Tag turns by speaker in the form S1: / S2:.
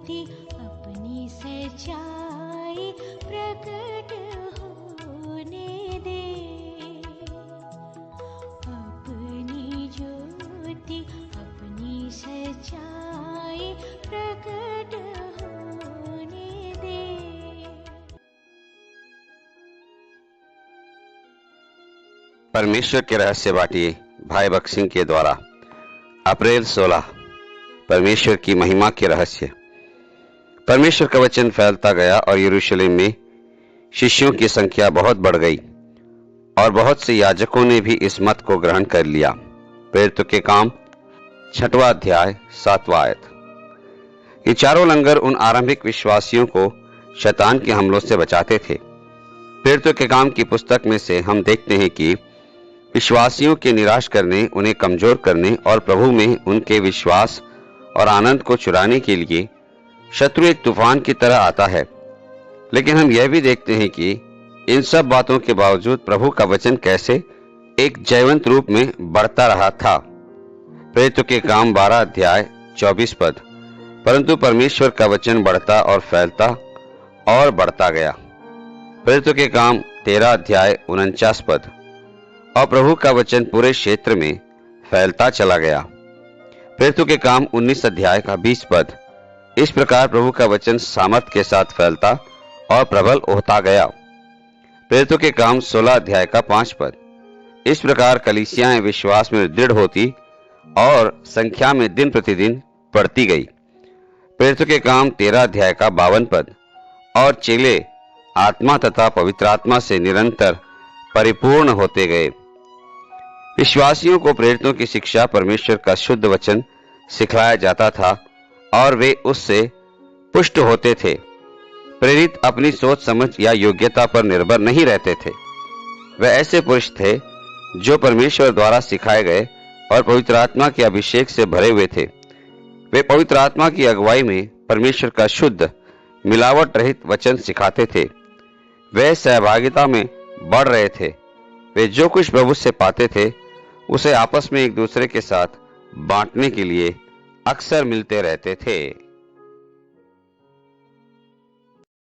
S1: ज्योति अपनी सच्चाई प्रकट होने दे। अपनी ज्योति अपनी सच्चाई प्रकट होने दे।
S2: परमेश्वर के रहस्य बाटिए भाई भक्त सिंह के द्वारा। अप्रैल 16। परमेश्वर की महिमा के रहस्य। परमेश्वर का वचन फैलता गया और यरूशलेम में शिष्यों की संख्या बहुत बढ़ गई और बहुत से याजकों ने भी इस मत को ग्रहण कर लिया। प्रेरितों के काम 6वां अध्याय 7वां आयत। ये चारों लंगर उन आरंभिक विश्वासियों को शैतान के हमलों से बचाते थे। प्रेरितों के काम की पुस्तक में से हम देखते हैं कि विश्वासियों के निराश करने, उन्हें कमजोर करने और प्रभु में उनके विश्वास और आनंद को चुराने के लिए शत्रु एक तूफान की तरह आता है। लेकिन हम यह भी देखते हैं कि इन सब बातों के बावजूद प्रभु का वचन कैसे एक जयवंत रूप में बढ़ता रहा था। प्रेरितों के काम 12 अध्याय 24 पद। परंतु परमेश्वर का वचन बढ़ता और फैलता और बढ़ता गया। प्रेरितों के काम 13 अध्याय 49 पद। और प्रभु का वचन पूरे क्षेत्र में फैलता चला गया। प्रेरितों के काम 19 अध्याय का 20 पद। इस प्रकार प्रभु का वचन सामर्थ के साथ फैलता और प्रबल होता गया। प्रेरितों के काम 16 अध्याय का 5 पद। इस प्रकार कलीसियाएं विश्वास में दृढ़ होती और संख्या में दिन प्रतिदिन बढ़ती गई। प्रेरितों के काम 13 अध्याय का 52 पद। और चेले आत्मा तथा पवित्र आत्मा से निरंतर परिपूर्ण होते गए। विश्वासियों को प्रेरितों की शिक्षा परमेश्वर का शुद्ध वचन सिखलाया जाता था और वे उससे पुष्ट होते थे। प्रेरित अपनी सोच समझ या योग्यता पर निर्भर नहीं रहते थे। वे ऐसे पुरुष थे जो परमेश्वर द्वारा सिखाए गए और पवित्र आत्मा के अभिषेक से भरे हुए थे। वे पवित्र आत्मा की अगुवाई में परमेश्वर का शुद्ध मिलावट रहित वचन सिखाते थे। वे सहभागिता में बढ़ रहे थे। वे जो कुछ प्रभु से पाते थे उसे आपस में एक दूसरे के साथ बांटने के लिए अक्सर मिलते रहते थे।